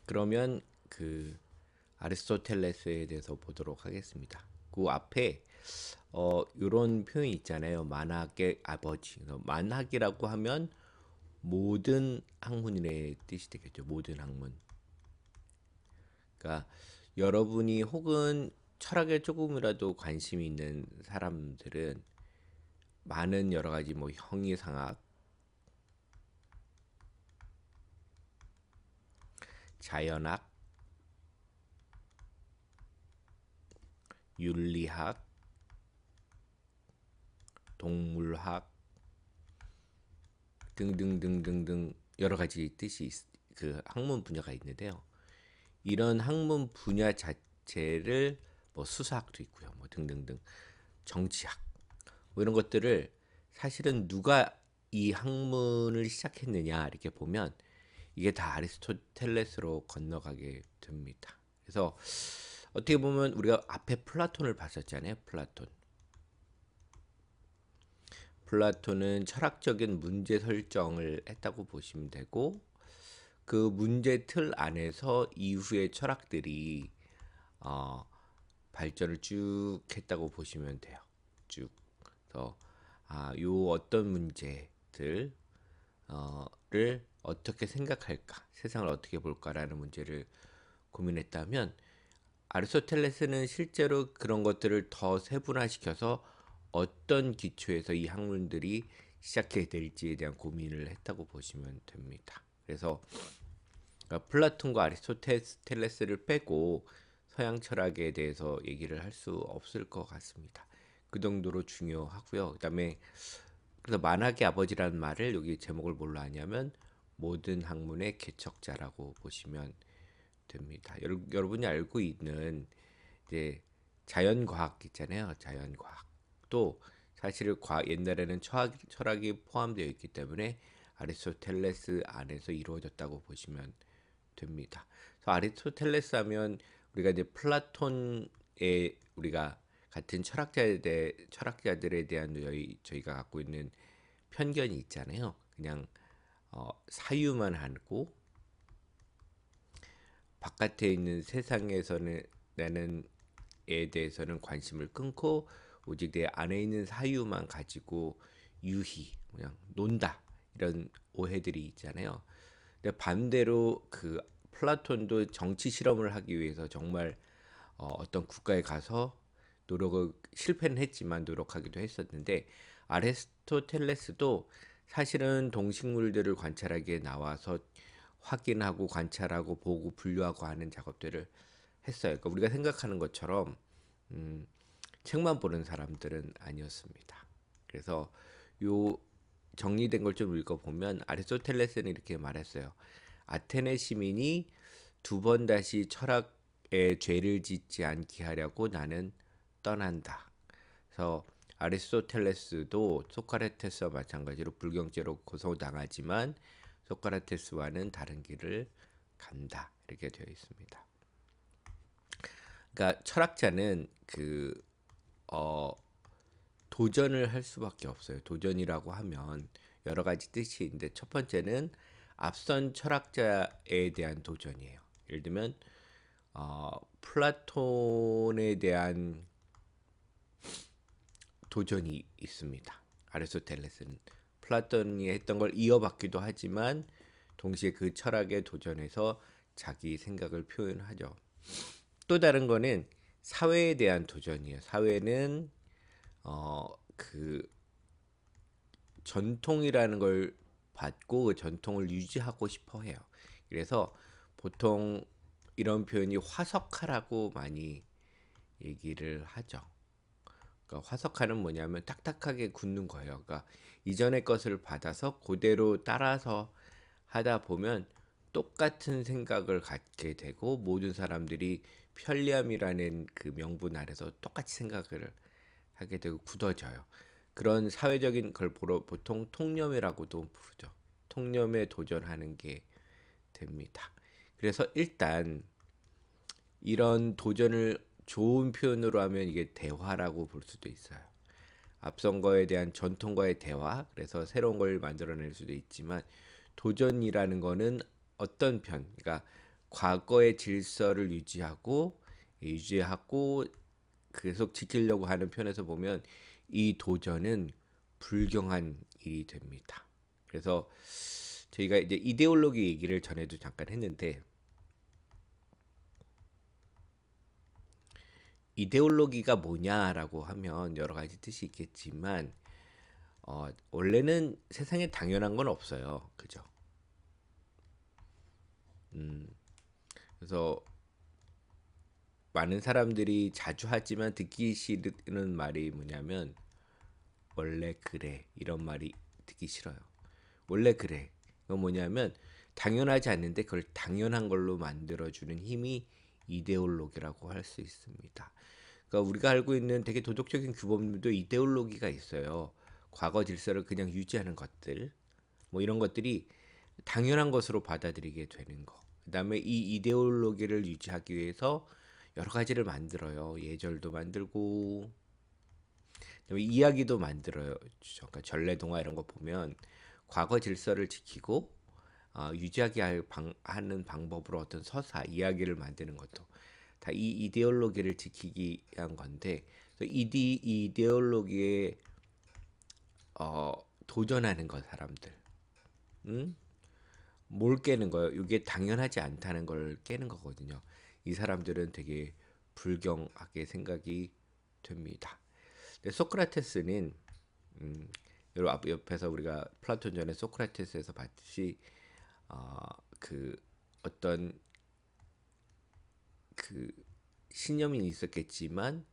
그러면 그 아리스토텔레스에 대해서 보도록 하겠습니다. 그 앞에 요런 표현이 있잖아요. 만학의 아버지. 그래서 만학이라고 하면 모든 학문의 뜻이 되겠죠. 모든 학문. 그러니까 여러분이 혹은 철학에 조금이라도 관심이 있는 사람들은 많은 여러 가지 뭐 형이상학, 자연학, 윤리학, 동물학 등등등등등 여러 가지 그 학문 분야가 있는데요. 이런 학문 분야 자체를 뭐 수사학도 있고요. 뭐 등등등 정치학 뭐 이런 것들을 사실은 누가 이 학문을 시작했느냐 이렇게 보면 이게 다 아리스토텔레스로 건너가게 됩니다. 그래서 어떻게 보면 우리가 앞에 플라톤을 봤었잖아요. 플라톤은 철학적인 문제 설정을 했다고 보시면 되고 그 문제 틀 안에서 이후의 철학들이 어, 발전을 쭉 했다고 보시면 돼요. 쭉. 그래서 요 어떤 문제들을 어떻게 생각할까, 세상을 어떻게 볼까라는 문제를 고민했다면 아리스토텔레스는 실제로 그런 것들을 더 세분화시켜서 어떤 기초에서 이 학문들이 시작해야 될지에 대한 고민을 했다고 보시면 됩니다. 그래서 플라톤과 아리스토텔레스를 빼고 서양 철학에 대해서 얘기를 할 수 없을 것 같습니다. 그 정도로 중요하고요. 그다음에 그래서 만학의 아버지라는 말을 여기 제목을 뭘로 하냐면 모든 학문의 개척자라고 보시면 됩니다. 여러분이 알고 있는 이제 자연과학 있잖아요. 자연과학도 사실 옛날에는 철학이 포함되어 있기 때문에 아리스토텔레스 안에서 이루어졌다고 보시면 됩니다. 그래서 아리스토텔레스 하면 우리가 이제 플라톤의 우리가 같은 철학자들에 대한 저희가 갖고 있는 편견이 있잖아요. 그냥 사유만 하고 바깥에 있는 세상에서는 나는 에 대해서는 관심을 끊고 오직 내 안에 있는 사유만 가지고 그냥 논다 이런 오해들이 있잖아요. 근데 반대로 그 플라톤도 정치 실험을 하기 위해서 정말 어떤 국가에 가서 노력을 실패는 했지만 노력하기도 했었는데 아리스토텔레스도 사실은 동식물들을 관찰하기에 나와서 확인하고 관찰하고 보고 분류하고 하는 작업들을 했어요. 그러니까 우리가 생각하는 것처럼 음, 책만 보는 사람들은 아니었습니다. 그래서 요 정리된 걸 좀 읽어보면 아리스토텔레스는 이렇게 말했어요. 아테네 시민이 두 번 다시 철학에 죄를 짓지 않게 하려고 나는 떠난다. 그래서 아리스토텔레스도 소크라테스와 마찬가지로 불경죄로 고소당하지만 소크라테스와는 다른 길을 간다. 이렇게 되어 있습니다. 그러니까 철학자는 어, 도전을 할 수밖에 없어요. 도전이라고 하면 여러 가지 뜻이 있는데 첫 번째는 앞선 철학자에 대한 도전이에요. 예를 들면 플라톤에 대한 도전이 있습니다. 아리스토텔레스는 플라톤이 했던 걸 이어받기도 하지만 동시에 그 철학에 도전해서 자기 생각을 표현하죠. 또 다른 거는 사회에 대한 도전이에요. 사회는 그 전통이라는 걸 받고 그 전통을 유지하고 싶어 해요. 그래서 보통 이런 표현이 화석화라고 많이 얘기를 하죠. 그러니까 화석화는 뭐냐면 딱딱하게 굳는 거예요. 그러니까 이전의 것을 받아서 그대로 따라서 하다 보면 똑같은 생각을 갖게 되고 모든 사람들이 편리함이라는 그 명분 아래서 똑같이 생각을 하게 되고 굳어져요. 그런 사회적인 걸 보러 보통 통념이라고도 부르죠. 통념에 도전하는 게 됩니다. 그래서 일단 이런 도전을 좋은 표현으로 하면 이게 대화라고 볼 수도 있어요. 앞선 거에 대한 전통과의 대화, 그래서 새로운 걸 만들어낼 수도 있지만 도전이라는 거는 어떤 그러니까 과거의 질서를 유지하고 계속 지키려고 하는 편에서 보면 이 도전은 불경한 일이 됩니다. 그래서 저희가 이제 이데올로기 얘기를 전에도 잠깐 했는데 이데올로기가 뭐냐라고 하면 여러 가지 뜻이 있겠지만 원래는 세상에 당연한 건 없어요. 그죠? 음, 그래서 많은 사람들이 자주 하지만 듣기 싫은 말이 뭐냐면 원래 그래 이런 말이 듣기 싫어요. 원래 그래. 이건 뭐냐면 당연하지 않는데 그걸 당연한 걸로 만들어주는 힘이 이데올로기라고 할 수 있습니다. 그러니까 우리가 알고 있는 되게 도덕적인 규범도 이데올로기가 있어요. 과거 질서를 그냥 유지하는 것들, 뭐 이런 것들이 당연한 것으로 받아들이게 되는 거. 그다음에 이 이데올로기를 유지하기 위해서 여러 가지를 만들어요. 예절도 만들고, 그다음에 이야기도 만들어요. 그러니까 전래동화 이런 거 보면 과거 질서를 지키고 유지하게 하는 방법으로 어떤 서사, 이야기를 만드는 것도 다 이 이데올로기를 지키기 위한 건데 이 이데올로기에 어, 도전하는 거 사람들, 응? 뭘 깨는 거예요? 이게 당연하지 않다는 걸 깨는 거거든요. 이 사람들은 되게 불경하게 생각이 됩니다. 근데 소크라테스는 옆에서 우리가 플라톤 전에 소크라테스에서 봤듯이 어, 그 어떤 그 신념이 있었겠지만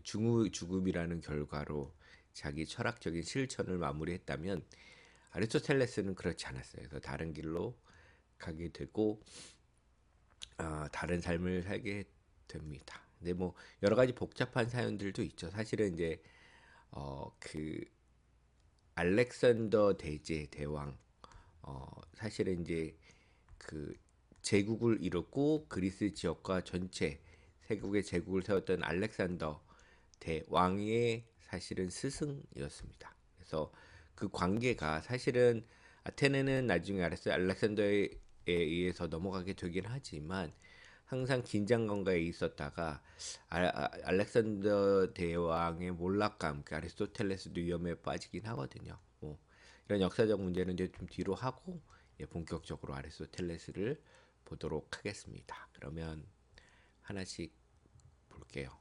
죽음이라는 결과로 자기 철학적인 실천을 마무리했다면 아리스토텔레스는 그렇지 않았어요. 그래서 다른 길로 가게 되고 다른 삶을 살게 됩니다. 근데 뭐 여러 가지 복잡한 사연들도 있죠. 사실은 이제 그 알렉산더 대제 대왕 사실은 이제 그 제국을 이뤘고 그리스 지역과 전체 세국의 제국을 세웠던 알렉산더 대왕의 사실은 스승이었습니다. 그래서 그 관계가 사실은 아테네는 나중에 알렉산더에 의해서 넘어가게 되긴 하지만 항상 긴장 관계에 있었다가 알렉산더 대왕의 몰락감, 그 아리스토텔레스도 위험에 빠지긴 하거든요. 뭐 이런 역사적 문제는 이제 좀 뒤로 하고 본격적으로 아리스토텔레스를 보도록 하겠습니다. 그러면 하나씩 볼게요.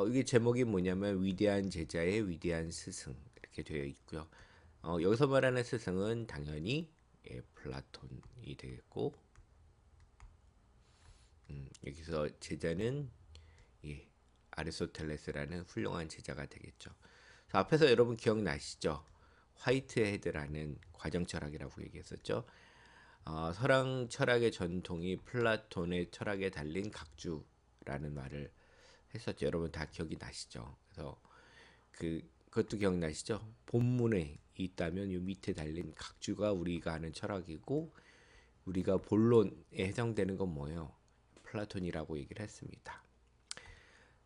이게 제목이 뭐냐면 위대한 제자의 위대한 스승 이렇게 되어 있고요. 여기서 말하는 스승은 당연히 플라톤이 되겠고 여기서 제자는 아리스토텔레스라는 훌륭한 제자가 되겠죠. 앞에서 여러분 기억나시죠? 화이트헤드라는 과정 철학이라고 얘기했었죠. 서양 철학의 전통이 플라톤의 철학에 달린 각주라는 말을 했었죠. 여러분 다 기억이 나시죠? 그래서 그것도 기억나시죠? 본문에 있다면 요 밑에 달린 각주가 우리가 아는 철학이고 우리가 본론에 해당되는 건 뭐예요? 플라톤이라고 얘기를 했습니다.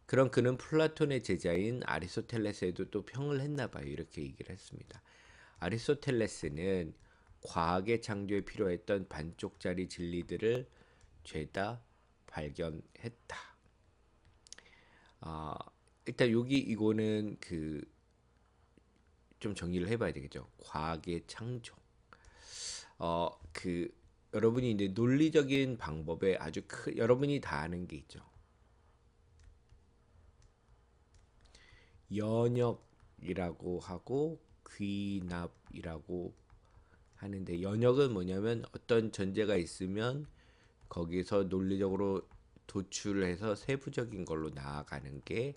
그럼 그는 플라톤의 제자인 아리스토텔레스에도 또 평을 했나 봐요. 이렇게 얘기를 했습니다. 아리스토텔레스는 과학의 창조에 필요했던 반쪽짜리 진리들을 죄다 발견했다. 일단 여기 이거는 좀 정리를 해봐야 되겠죠. 과학의 창조. 그 여러분이 이제 논리적인 방법에 아주 여러분이 다 아는 게 있죠. 연역이라고 하고 귀납이라고 하는데 연역은 뭐냐면 어떤 전제가 있으면 거기서 논리적으로 도출해서 세부적인 걸로 나아가는 게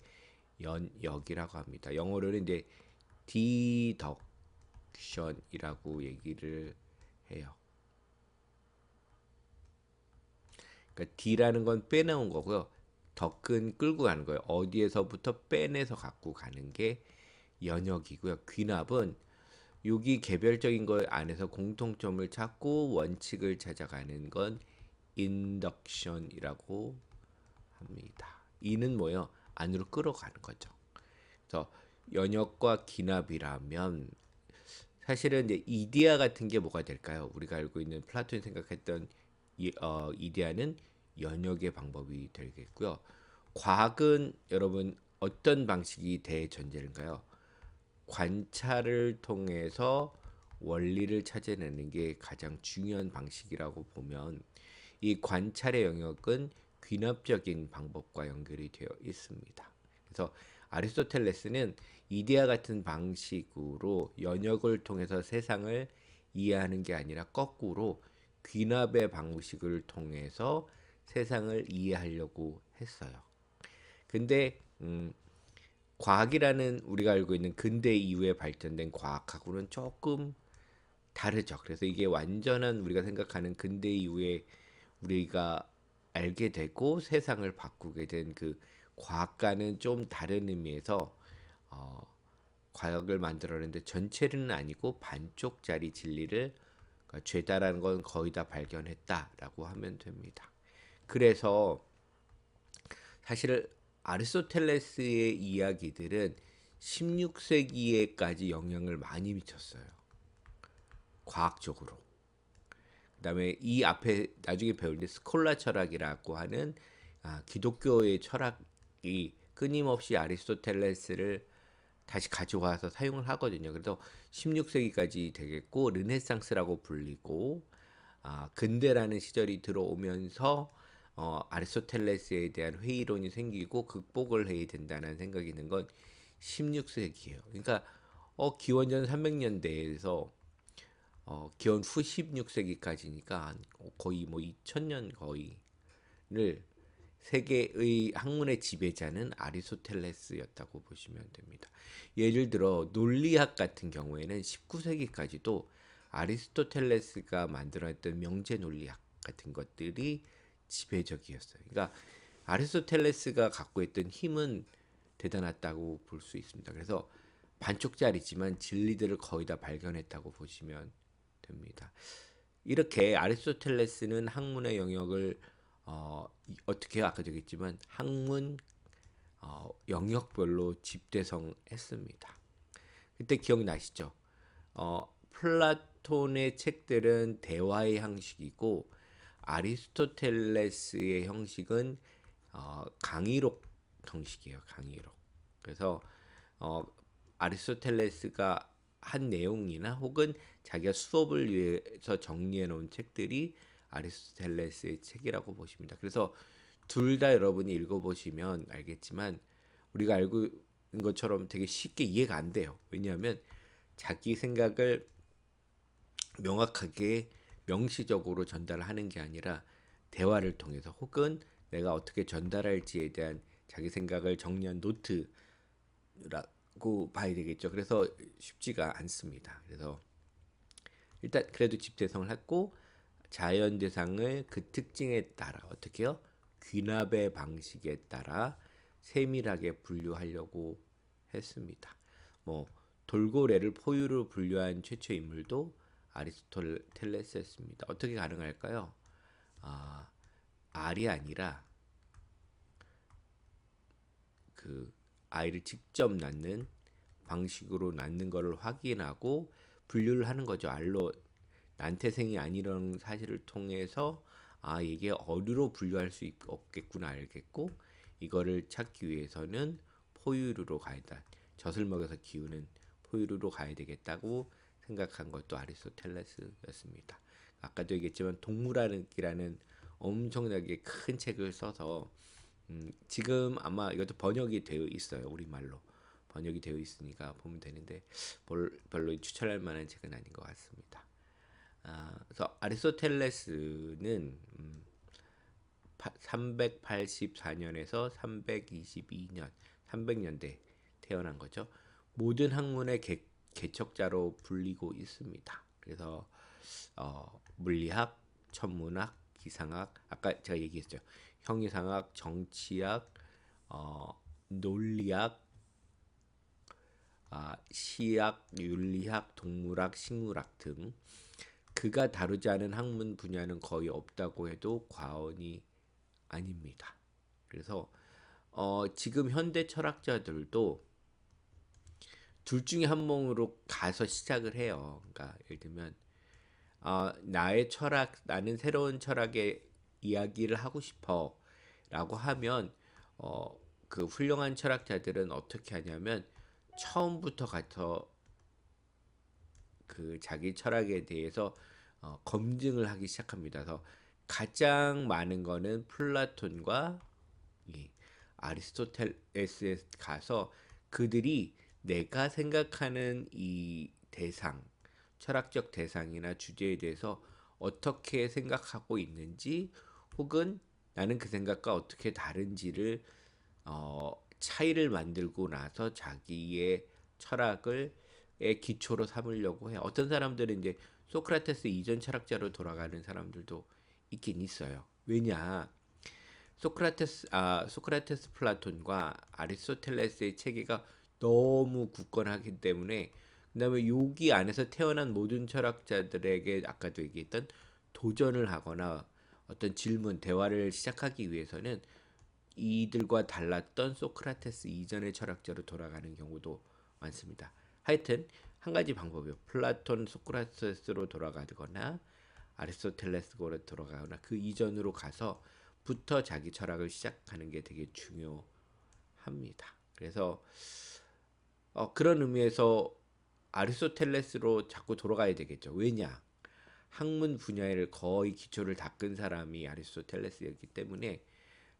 연역이라고 합니다. 영어로는 이제 디덕션이라고 얘기를 해요. 그러니까 D라는 건 빼놓은 거고요. 덕은 끌고 가는 거예요. 어디에서부터 빼내서 갖고 가는 게 연역이고요. 귀납은 여기 개별적인 것 안에서 공통점을 찾고 원칙을 찾아가는 건 인덕션이라고 합니다. 이는 뭐요? 안으로 끌어가는 거죠. 그래서 연역과 기납이라면 사실은 이제 이디아 같은 게 뭐가 될까요? 우리가 알고 있는 플라톤이 생각했던 이대하는 연역의 방법이 되겠고요. 과학은 여러분 어떤 방식이 대전제인가요? 관찰을 통해서 원리를 찾아내는 게 가장 중요한 방식이라고 보면 이 관찰의 영역은 귀납적인 방법과 연결이 되어 있습니다. 그래서 아리스토텔레스는 이데아 같은 방식으로 연역을 통해서 세상을 이해하는 게 아니라 거꾸로 귀납의 방식을 통해서 세상을 이해하려고 했어요. 근데 과학이라는 우리가 알고 있는 근대 이후에 발전된 과학하고는 조금 다르죠. 그래서 이게 완전한 우리가 생각하는 근대 이후에 우리가 알게 되고 세상을 바꾸게 된 그 과학과는 좀 다른 의미에서 어, 과학을 만들어내는데 전체는 아니고 반쪽짜리 진리를 그러니까 죄다라는 건 거의 다 발견했다라고 하면 됩니다. 그래서 사실 아리스토텔레스의 이야기들은 16세기에까지 영향을 많이 미쳤어요. 과학적으로. 그다음에 이 앞에 나중에 배울 때 스콜라 철학이라고 하는 기독교의 철학이 끊임없이 아리스토텔레스를 다시 가져와서 사용을 하거든요. 그래서 16세기까지 되겠고 르네상스라고 불리고 근대라는 시절이 들어오면서 아리스토텔레스에 대한 회의론이 생기고 극복을 해야 된다는 생각이 있는 건 16세기예요. 그러니까 기원전 300년대에서 기원 후 16세기까지니까 거의 뭐 2000년 거의를 세계의 학문의 지배자는 아리스토텔레스였다고 보시면 됩니다. 예를 들어 논리학 같은 경우에는 19세기까지도 아리스토텔레스가 만들어냈던 명제 논리학 같은 것들이 지배적이었어요. 그러니까 아리스토텔레스가 갖고 있던 힘은 대단했다고 볼 수 있습니다. 그래서 반쪽짜리지만 진리들을 거의 다 발견했다고 보시면 됩니다. 이렇게 아리스토텔레스는 학문의 영역을 어떻게 아까 얘기했지만 학문 영역별로 집대성했습니다. 그때 기억나시죠? 플라톤의 책들은 대화의 형식이고 아리스토텔레스의 형식은 강의록 형식이에요. 강의록. 그래서 어, 아리스토텔레스가 한 내용이나 혹은 자기가 수업을 위해서 정리해 놓은 책들이 아리스토텔레스의 책이라고 보십니다. 그래서 둘 다 여러분이 읽어보시면 알겠지만 우리가 알고 있는 것처럼 되게 쉽게 이해가 안 돼요. 왜냐하면 자기 생각을 명확하게 명시적으로 전달하는 게 아니라 대화를 통해서 혹은 내가 어떻게 전달할지에 대한 자기 생각을 정리한 노트라고 봐야 되겠죠. 그래서 쉽지가 않습니다. 그래서 일단 그래도 집대성을 했고 자연 대상을 그 특징에 따라 어떻게요? 귀납의 방식에 따라 세밀하게 분류하려고 했습니다. 뭐 돌고래를 포유로 분류한 최초 인물도 아리스토텔레스였습니다. 어떻게 가능할까요? 아, 알이 아니라 그 아이를 직접 낳는 방식으로 낳는 것을 확인하고 분류를 하는 거죠. 알로 난태생이 아니라는 사실을 통해서 이게 어류로 분류할 수 없겠구나 알겠고 이거를 찾기 위해서는 포유류로 가야 다 젖을 먹여서 키우는 포유류로 가야 되겠다고 생각한 것도 아리스토텔레스였습니다. 아까도 얘기했지만 동물학이라는 엄청나게 큰 책을 써서 지금 아마 이것도 번역이 되어 있어요. 우리말로 번역이 되어 있으니까 보면 되는데 별로 추천할 만한 책은 아닌 것 같습니다. 그래서 아리스토텔레스는 384년에서 322년, 300년대 태어난 거죠. 모든 학문의 개척자로 불리고 있습니다. 그래서 물리학, 천문학, 기상학, 아까 제가 얘기했죠. 형이상학, 정치학, 논리학, 시학, 윤리학, 동물학, 식물학 등 그가 다루지 않은 학문 분야는 거의 없다고 해도 과언이 아닙니다. 그래서 지금 현대 철학자들도 둘 중에 한 몸으로 가서 시작을 해요. 그러니까 예를 들면 나의 철학, 나는 새로운 철학의 이야기를 하고 싶어라고 하면 어, 그 훌륭한 철학자들은 어떻게 하냐면 처음부터 가서 그 자기 철학에 대해서 검증을 하기 시작합니다. 그래서 가장 많은 거는 플라톤과 이 아리스토텔레스에 가서 그들이 내가 생각하는 이 대상, 철학적 대상이나 주제에 대해서 어떻게 생각하고 있는지 혹은 나는 그 생각과 어떻게 다른지를 차이를 만들고 나서 자기의 철학을 의 기초로 삼으려고 해요. 어떤 사람들은 이제 소크라테스 이전 철학자로 돌아가는 사람들도 있긴 있어요. 왜냐? 소크라테스 플라톤과 아리스토텔레스의 체계가 너무 굳건하기 때문에 그다음에 여기 안에서 태어난 모든 철학자들에게 아까도 얘기했던 도전을 하거나 어떤 질문, 대화를 시작하기 위해서는 이들과 달랐던 소크라테스 이전의 철학자로 돌아가는 경우도 많습니다. 하여튼 한 가지 방법이요. 플라톤, 소크라테스로 돌아가거나 아리스토텔레스로 돌아가거나 그 이전으로 가서부터 자기 철학을 시작하는 게 되게 중요합니다. 그래서 그런 의미에서 아리스토텔레스로 자꾸 돌아가야 되겠죠. 왜냐? 학문 분야를 거의 기초를 닦은 사람이 아리스토텔레스였기 때문에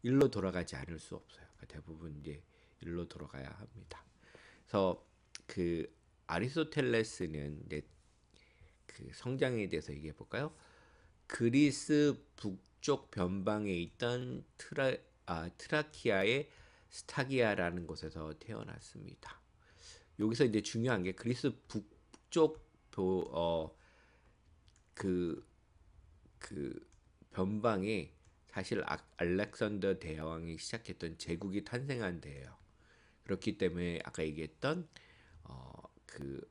일로 돌아가지 않을 수 없어요. 그러니까 대부분 이제 일로 돌아가야 합니다. 그래서 그 아리스토텔레스는 이제 그 성장에 대해서 얘기해 볼까요? 그리스 북쪽 변방에 있던 트라키아의 스타기아라는 곳에서 태어났습니다. 여기서 이제 중요한 게 그리스 북쪽 그, 그 변방에 사실 알렉산더 대왕이 시작했던 제국이 탄생한 데예요. 그렇기 때문에 아까 얘기했던 그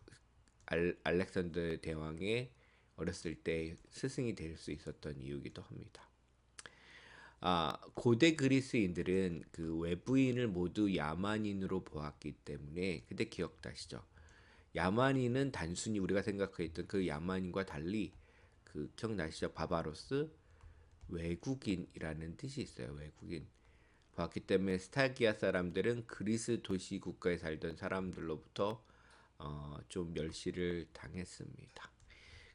알렉산더 대왕의 어렸을 때 스승이 될 수 있었던 이유기도 합니다. 고대 그리스인들은 그 외부인을 모두 야만인으로 보았기 때문에 그때 기억나시죠? 야만인은 단순히 우리가 생각했던 그 야만인과 달리 그 기억나시죠? 바바로스 외국인이라는 뜻이 있어요. 외국인. 봤기 때문에 스타기아 사람들은 그리스 도시 국가에 살던 사람들로부터 좀 멸시를 당했습니다.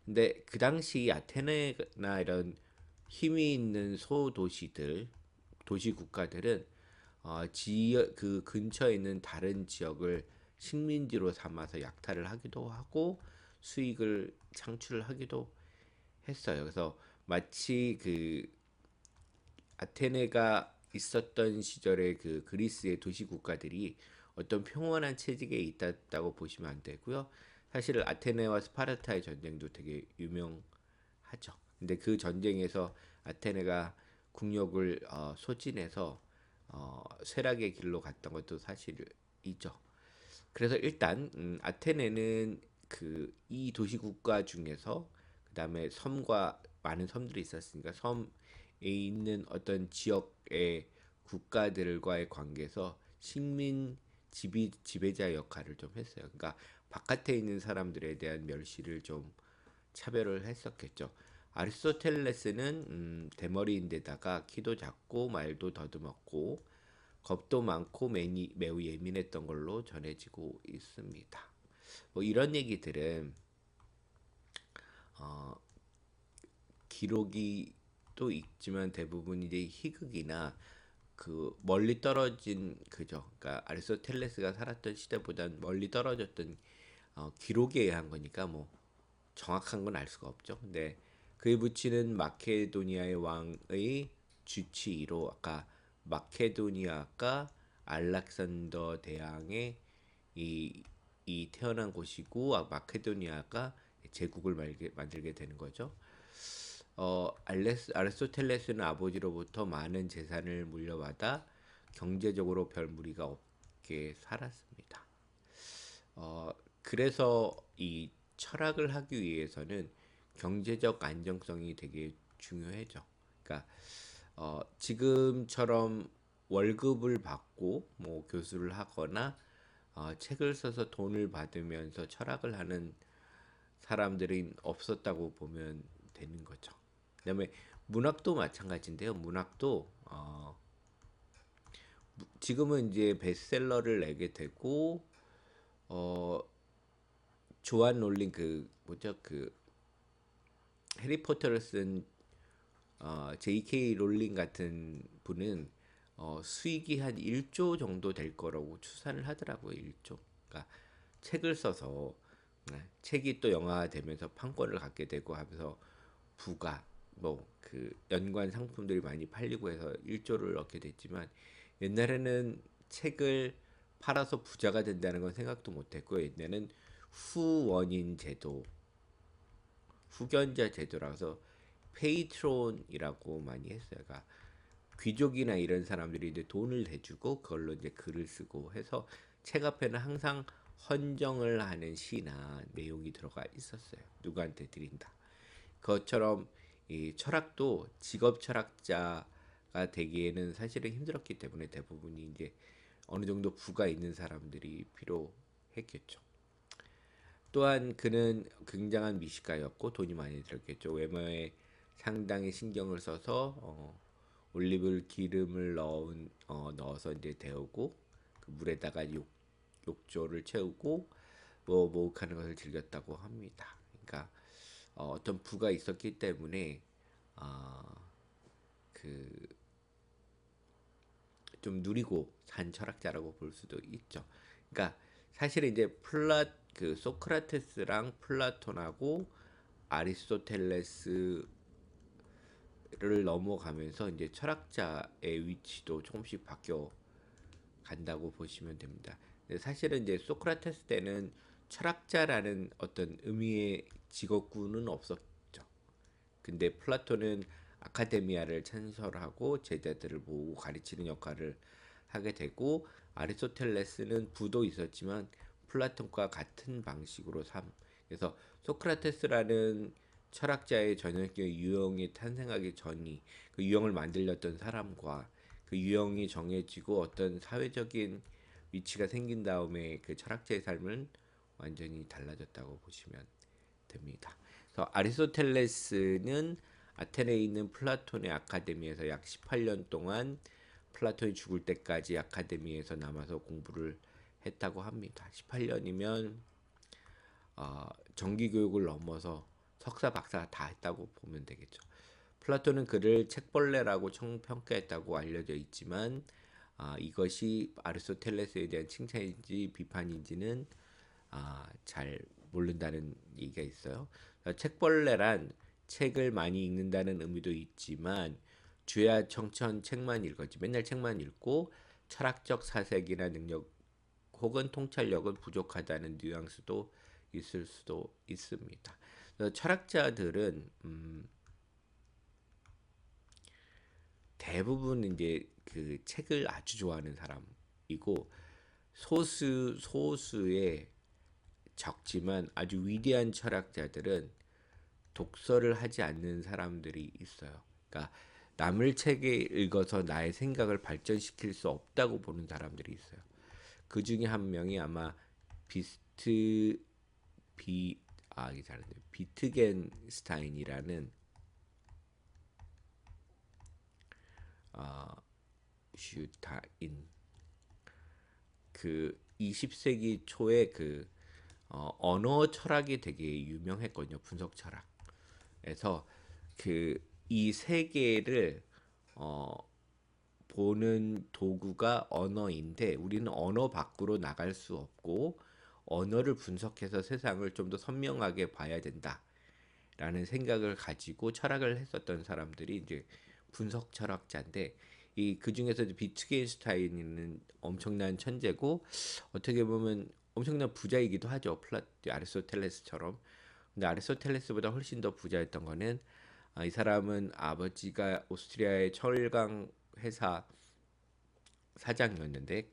근데 그 당시 아테네나 이런 힘이 있는 소도시들, 도시 국가들은 지역 그 근처에 있는 다른 지역을 식민지로 삼아서 약탈을 하기도 하고 수익을 창출하기도 했어요. 그래서 마치 그 아테네가 있었던 시절의 그 그리스의 도시 국가들이 어떤 평온한 체제에 있었다고 보시면 안 되고요. 사실 아테네와 스파르타의 전쟁도 되게 유명하죠. 근데 그 전쟁에서 아테네가 국력을 소진해서 쇠락의 길로 갔던 것도 사실이죠. 그래서 일단 아테네는 그 이 도시 국가 중에서 그다음에 섬과 많은 섬들이 있었으니까 섬에 있는 어떤 지역의 국가들과의 관계에서 식민 지배자 역할을 좀 했어요. 그러니까 바깥에 있는 사람들에 대한 멸시를 좀 차별을 했었겠죠. 아리스토텔레스는 대머리인데다가 키도 작고 말도 더듬었고 겁도 많고 매우 예민했던 걸로 전해지고 있습니다. 뭐 이런 얘기들은 어, 기록이 또 있지만 대부분 이제 희극이나 그 멀리 떨어진 그죠. 그러니까 아리스토텔레스가 살았던 시대보단 멀리 떨어졌던 기록에 의한 거니까 뭐 정확한 건 알 수가 없죠. 근데 그에 붙이는 마케도니아의 왕의 주치의로 아까 마케도니아가 알렉산더 대왕의 이, 이 태어난 곳이고 마케도니아가 제국을 만들게 되는 거죠. 아리스토텔레스는 아버지로부터 많은 재산을 물려받아 경제적으로 별 무리가 없게 살았습니다. 그래서 이 철학을 하기 위해서는 경제적 안정성이 되게 중요해져. 그러니까 지금처럼 월급을 받고 뭐 교수를 하거나 책을 써서 돈을 받으면서 철학을 하는 사람들이 없었다고 보면 되는 거죠. 그다음에 문학도 마찬가지인데요. 문학도 지금은 이제 베스트셀러를 내게 되고 어 조안 롤링 그 뭐죠 그 해리포터를 쓴 J.K. 롤링 같은 분은 수익이 한 1조 정도 될 거라고 추산을 하더라고요. 1조. 그러니까 책을 써서 책이 또 영화화 되면서 판권을 갖게 되고 하면서 부가 뭐 그 연관 상품들이 많이 팔리고 해서 1조를 얻게 됐지만 옛날에는 책을 팔아서 부자가 된다는 건 생각도 못했고 옛날에는 후원인 제도, 후견자 제도라서 페이트론이라고 많이 했어요. 그러니까 귀족이나 이런 사람들이 이제 돈을 대주고 그걸로 이제 글을 쓰고 해서 책 앞에는 항상 헌정을 하는 시나 내용이 들어가 있었어요. 누구한테 드린다. 그것처럼 이 철학도 직업 철학자가 되기에는 사실은 힘들었기 때문에 대부분이 이제 어느 정도 부가 있는 사람들이 필요했겠죠. 또한 그는 굉장한 미식가였고 돈이 많이 들었겠죠. 외모에 상당히 신경을 써서 올리브 기름을 넣어서 이제 데우고 그 물에다가 욕조를 채우고 뭐 목욕하는 것을 즐겼다고 합니다. 그러니까 어떤 부가 있었기 때문에 어, 그좀 누리고 산 철학자라고 볼 수도 있죠. 그러니까 사실은 이제 그 소크라테스랑 플라톤하고 아리스토텔레스를 넘어가면서 이제 철학자의 위치도 조금씩 바뀌어 간다고 보시면 됩니다. 사실은 이제 소크라테스 때는 철학자라는 어떤 의미의 직업군은 없었죠. 근데 플라톤은 아카데미아를 창설하고 제자들을 모으고 가르치는 역할을 하게 되고 아리스토텔레스는 부도 있었지만 플라톤과 같은 방식으로 그래서 소크라테스라는 철학자의 전형적인 유형이 탄생하기 전이 그 유형을 만들렸던 사람과 그 유형이 정해지고 어떤 사회적인 위치가 생긴 다음에 그 철학자의 삶은 완전히 달라졌다고 보시면 됩니다. 그래서 아리스토텔레스는 아테네에 있는 플라톤의 아카데미에서 약 18년 동안 플라톤이 죽을 때까지 아카데미에서 남아서 공부를 했다고 합니다. 18년이면 정기 교육을 넘어서 석사 박사 다 했다고 보면 되겠죠. 플라톤은 그를 책벌레라고 평가했다고 알려져 있지만 이것이 아리스토텔레스에 대한 칭찬인지 비판인지는 잘 모른다는 얘기가 있어요. 책벌레란 책을 많이 읽는다는 의미도 있지만 주야 청천 책만 읽었지 맨날 책만 읽고 철학적 사색이나 능력 혹은 통찰력은 부족하다는 뉘앙스도 있을 수도 있습니다. 철학자들은 대부분 이제 그 책을 아주 좋아하는 사람이고 소수의 적지만 아주 위대한 철학자들은 독서를 하지 않는 사람들이 있어요. 그러니까 남을 책에 읽어서 나의 생각을 발전시킬 수 없다고 보는 사람들이 있어요. 그 중에 한 명이 아마 비스트 이게 잘안 돼. 비트겐스타인이라는 슈타인 그 20세기 초에 그 언어 철학이 되게 유명했거든요. 분석 철학에서 그 이 세계를 보는 도구가 언어인데 우리는 언어 밖으로 나갈 수 없고 언어를 분석해서 세상을 좀 더 선명하게 봐야 된다라는 생각을 가지고 철학을 했었던 사람들이 이제 분석 철학자인데 이 그 중에서 비트겐슈타인은 엄청난 천재고 어떻게 보면 엄청난 부자이기도 하죠. 아리스토텔레스처럼. 근데 아리스토텔레스보다 훨씬 더 부자였던 거는 이 사람은 아버지가 오스트리아의 철강 회사 사장이었는데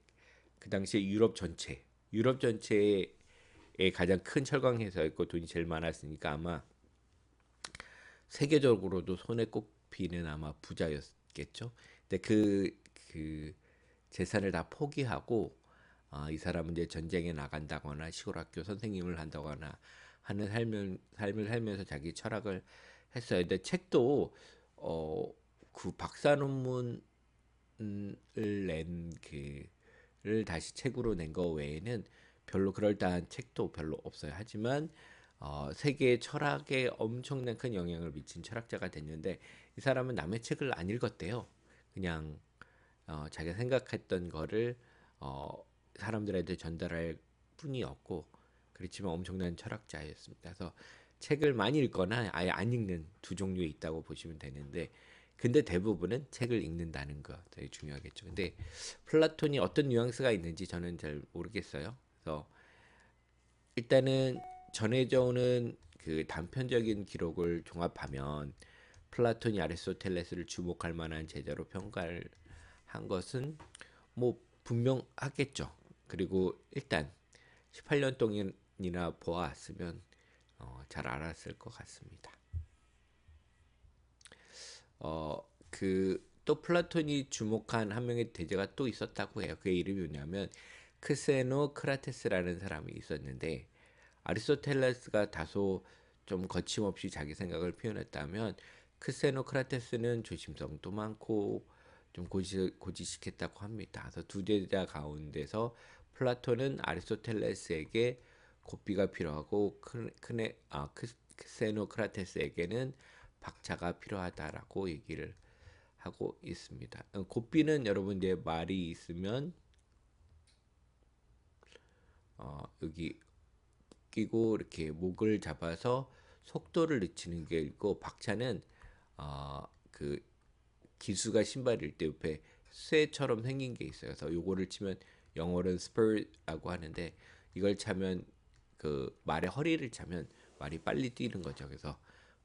그 당시에 유럽 전체의 가장 큰 철강 회사였고 돈이 제일 많았으니까 아마 세계적으로도 손에 꼽히는 아마 부자였겠죠. 근데 그 재산을 다 포기하고 이 사람은 이제 전쟁에 나간다거나 시골 학교 선생님을 한다거나 하는 삶을 살면서 자기 철학을 했어요. 근데 책도 그 박사 논문을 낸 그를 다시 책으로 낸 거 외에는 별로 그럴싸한 책도 별로 없어요. 하지만 세계 철학에 엄청난 큰 영향을 미친 철학자가 됐는데 이 사람은 남의 책을 안 읽었대요. 그냥 자기가 생각했던 거를 어, 사람들한테 전달할 뿐이었고 그렇지만 엄청난 철학자였습니다. 그래서 책을 많이 읽거나 아예 안 읽는 두 종류에 있다고 보시면 되는데 근데 대부분은 책을 읽는다는 거 되게 중요하겠죠. 근데 플라톤이 어떤 뉘앙스가 있는지 저는 잘 모르겠어요. 그래서 일단은 전해져 오는 그 단편적인 기록을 종합하면 플라톤이 아리스토텔레스를 주목할 만한 제자로 평가를 한 것은 뭐 분명하겠죠. 그리고 일단 18년 동안이나 보아왔으면 잘 알았을 것 같습니다. 그 또 플라톤이 주목한 한 명의 대제가 또 있었다고 해요. 그의 이름이 뭐냐면 크세노크라테스라는 사람이 있었는데 아리스토텔레스가 다소 좀 거침없이 자기 생각을 표현했다면 크세노크라테스는 조심성도 많고 좀 고지식했다고 합니다. 그래서 두 제자 가운데서 플라톤은 아리스토텔레스에게 고삐가 필요하고 크세노크라테스에게는 박차가 필요하다라고 얘기를 하고 있습니다. 고삐는 여러분 이제 말이 있으면 여기 끼고 이렇게 목을 잡아서 속도를 늦추는 게 있고 박차는 그 기수가 신발일 때 옆에 쇠처럼 생긴 게 있어요. 그래서 요거를 치면 영어로는 spur라고 하는데 이걸 차면 그 말의 허리를 차면 말이 빨리 뛰는 거죠. 그래서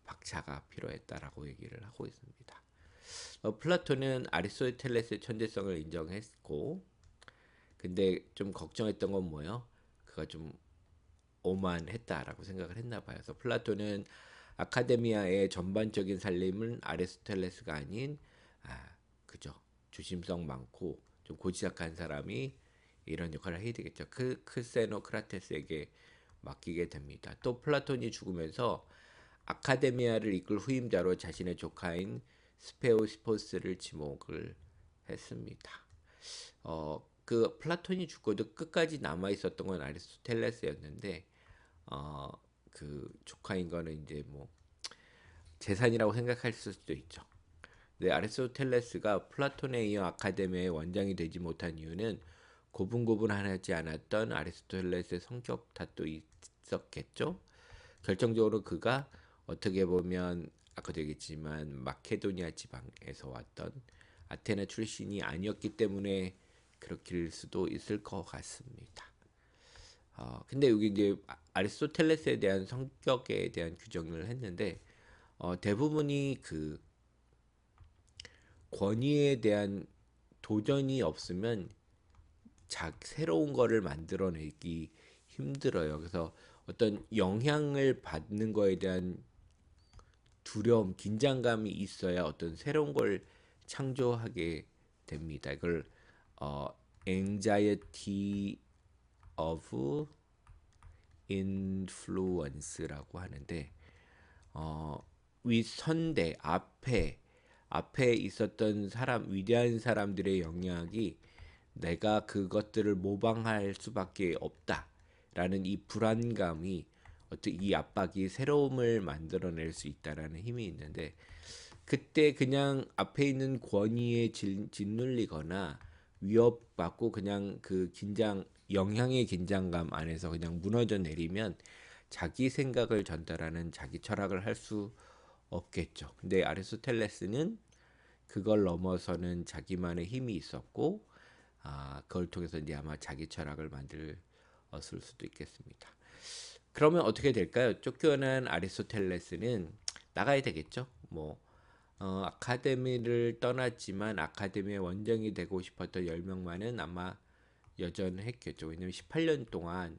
박차가 필요했다라고 얘기를 하고 있습니다. 플라톤은 아리스토텔레스의 천재성을 인정했고 근데 좀 걱정했던 건 뭐예요? 그가 좀 오만했다라고 생각을 했나 봐요. 그래서 플라톤은 아카데미아의 전반적인 살림은 아리스토텔레스가 아닌 그죠. 조심성 많고 좀 고지식한 사람이 이런 역할을 해야 되겠죠. 크세노크라테스에게 맡기게 됩니다. 또 플라톤이 죽으면서 아카데미아를 이끌 후임자로 자신의 조카인 스페오시포스를 지목을 했습니다. 그 플라톤이 죽고도 끝까지 남아 있었던 건 아리스토텔레스였는데 그 조카인 거는 이제 뭐 재산이라고 생각할 수도 있죠. 네, 아리스토텔레스가 플라톤에 이어 아카데미의 원장이 되지 못한 이유는 고분고분하지 않았던 아리스토텔레스의 성격 탓도 있었겠죠. 결정적으로 그가 어떻게 보면 아까도 얘기했지만 마케도니아 지방에서 왔던 아테네 출신이 아니었기 때문에 그렇길 수도 있을 것 같습니다. 근데 여기 이제 아리스토텔레스에 대한 성격에 대한 규정을 했는데 대부분이 그 권위에 대한 도전이 없으면 새로운 거를 만들어내기 힘들어요. 그래서 어떤 영향을 받는 거에 대한 두려움, 긴장감이 있어야 어떤 새로운 걸 창조하게 됩니다. 이걸 anxiety of influence라고 하는데 윗선대 앞에 있었던 사람 위대한 사람들의 영향이 내가 그것들을 모방할 수밖에 없다라는 이 불안감이 이 압박이 새로움을 만들어낼 수 있다라는 힘이 있는데 그때 그냥 앞에 있는 권위에 짓눌리거나 위협받고 그냥 그 영향의 긴장감 안에서 그냥 무너져 내리면 자기 생각을 전달하는 자기 철학을 할 수 없겠죠. 근데 아리스토텔레스는 그걸 넘어서는 자기만의 힘이 있었고 그걸 통해서 이제 아마 자기 철학을 만들었을 수도 있겠습니다. 그러면 어떻게 될까요? 쫓겨난 아리스토텔레스는 나가야 되겠죠. 뭐 아카데미를 떠났지만 아카데미의 원장이 되고 싶었던 10명만은 아마 여전했겠죠. 왜냐면 18년 동안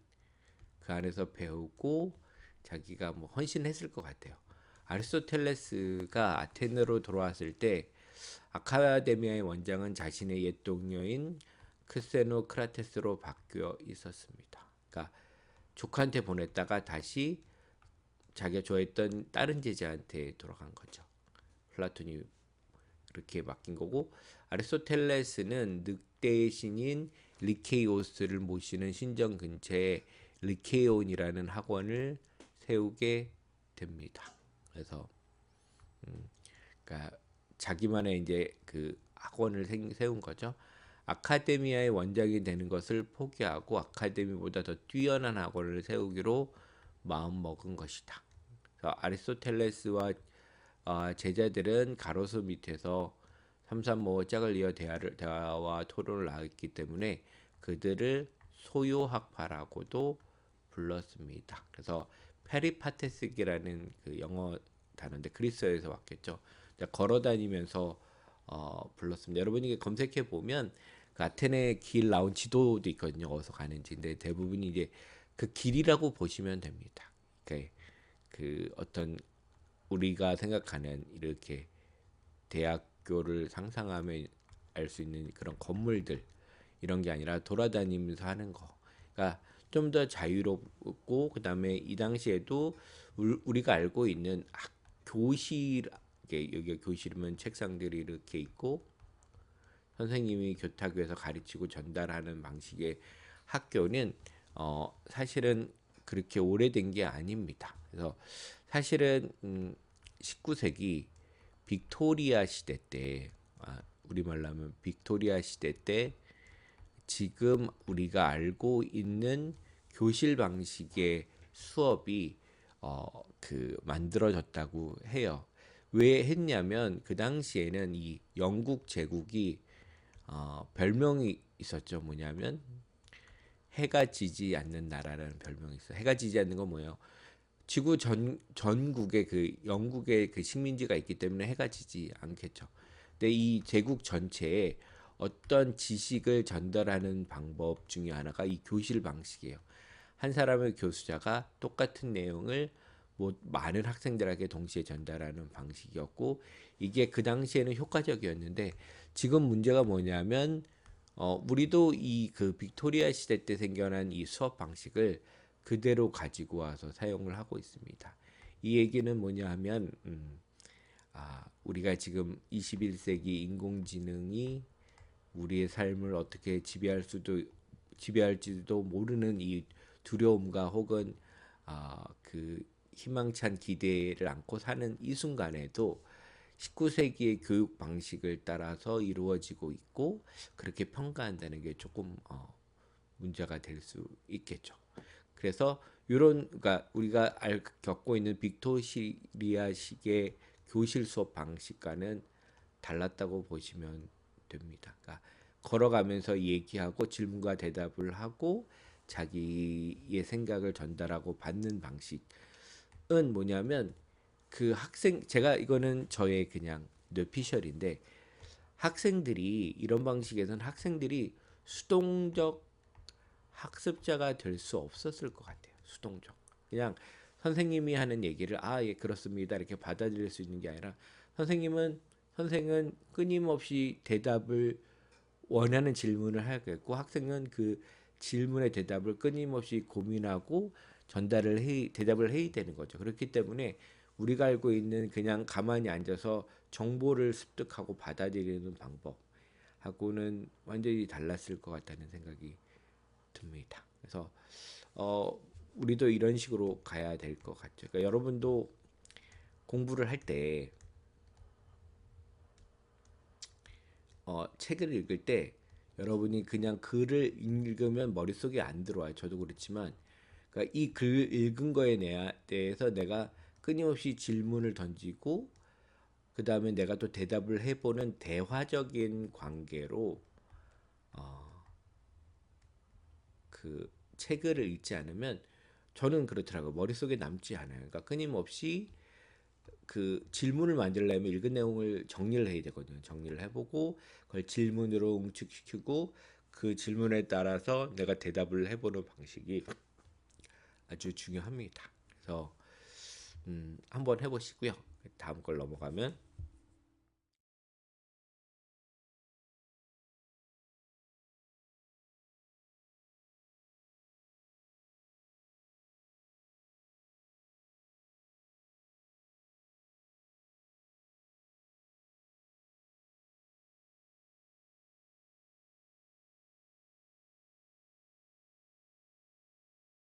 그 안에서 배우고 자기가 뭐 헌신했을 것 같아요. 아리스토텔레스가 아테네로 돌아왔을 때 아카데미아의 원장은 자신의 옛 동료인 크세노크라테스로 바뀌어 있었습니다. 그러니까 조카한테 보냈다가 다시 자기가 좋아했던 다른 제자한테 돌아간 거죠. 플라톤이 그렇게 맡긴 거고, 아리스토텔레스는 늑대의 신인 리케이오스를 모시는 신전 근처에 리케온이라는 학원을 세우게 됩니다. 그래서 그러니까 자기만의 이제 그 학원을 세운 거죠. 아카데미아의 원장이 되는 것을 포기하고 아카데미보다 더 뛰어난 학원을 세우기로 마음먹은 것이다. 그래서 아리스토텔레스와 제자들은 가로수 밑에서 삼삼오오 짝을 이어 대화와 토론을 하기 때문에 그들을 소요학파라고도 불렀습니다. 그래서 페리파테스기라는 그 영어 단어인데 그리스어에서 왔겠죠. 걸어다니면서 불렀습니다. 여러분이 검색해 보면 그 아테네 길 나온 지도도 있거든요. 어디서 가는지. 근데 대부분이 이제 그 길이라고 보시면 됩니다. 그러니까 그 어떤 우리가 생각하는 이렇게 대학교를 상상하면 알 수 있는 그런 건물들 이런 게 아니라 돌아다니면서 하는 거. 그러니까 좀 더 자유롭고 그다음에 이 당시에도 우리가 알고 있는 교실 여기 교실이면 책상들이 이렇게 있고 선생님이 교탁위에서 가르치고 전달하는 방식의 학교는 사실은 그렇게 오래된 게 아닙니다. 그래서 사실은 19세기 빅토리아 시대 때 우리말로 하면 빅토리아 시대 때 지금 우리가 알고 있는 교실 방식의 수업이 그 만들어졌다고 해요. 왜 했냐면 그 당시에는 이 영국 제국이 별명이 있었죠. 뭐냐면 해가 지지 않는 나라라는 별명이 있어요. 해가 지지 않는 건 뭐예요? 지구 전국에 그 영국의 그 식민지가 있기 때문에 해가 지지 않겠죠. 근데 이 제국 전체에 어떤 지식을 전달하는 방법 중에 하나가 이 교실 방식이에요. 한 사람의 교수자가 똑같은 내용을 많은 학생들에게 동시에 전달하는 방식이었고 이게 그 당시에는 효과적이었는데 지금 문제가 뭐냐면 우리도 이 그 빅토리아 시대 때 생겨난 이 수업 방식을 그대로 가지고 와서 사용을 하고 있습니다. 이 얘기는 뭐냐 하면 우리가 지금 21세기 인공지능이 우리의 삶을 어떻게 지배할지도 모르는 이 두려움과 혹은 그 희망찬 기대를 안고 사는 이 순간에도 19세기의 교육 방식을 따라서 이루어지고 있고 그렇게 평가한다는 게 조금 문제가 될 수 있겠죠. 그래서 이런 그러니까 우리가 겪고 있는 빅토리아식의 교실 수업 방식과는 달랐다고 보시면 됩니다. 그러니까 걸어가면서 얘기하고 질문과 대답을 하고 자기의 생각을 전달하고 받는 방식은 뭐냐면 그 제가 이거는 저의 그냥 뇌피셜인데 학생들이 이런 방식에서는 학생들이 수동적 학습자가 될 수 없었을 것 같아요. 수동적. 그냥 선생님이 하는 얘기를 예 그렇습니다 이렇게 받아들일 수 있는 게 아니라 선생은 끊임없이 대답을 원하는 질문을 하겠고 학생은 그 질문의 대답을 끊임없이 고민하고 대답을 해야 되는 거죠. 그렇기 때문에 우리가 알고 있는 그냥 가만히 앉아서 정보를 습득하고 받아들이는 방법하고는 완전히 달랐을 것 같다는 생각이 듭니다. 그래서 우리도 이런 식으로 가야 될 것 같죠. 그러니까 여러분도 공부를 할 때 책을 읽을 때 여러분이 그냥 글을 읽으면 머릿속에 안 들어와요. 저도 그렇지만 그러니까 이 글 읽은 거에 대해서 내가 끊임없이 질문을 던지고 그 다음에 내가 또 대답을 해보는 대화적인 관계로 그 책을 읽지 않으면 저는 그렇더라고요. 머릿속에 남지 않아요. 그러니까 끊임없이 그 질문을 만들려면 읽은 내용을 정리를 해야 되거든요. 정리를 해보고 그걸 질문으로 응축시키고 그 질문에 따라서 내가 대답을 해보는 방식이 아주 중요합니다. 그래서 한번 해보시고요. 다음 걸 넘어가면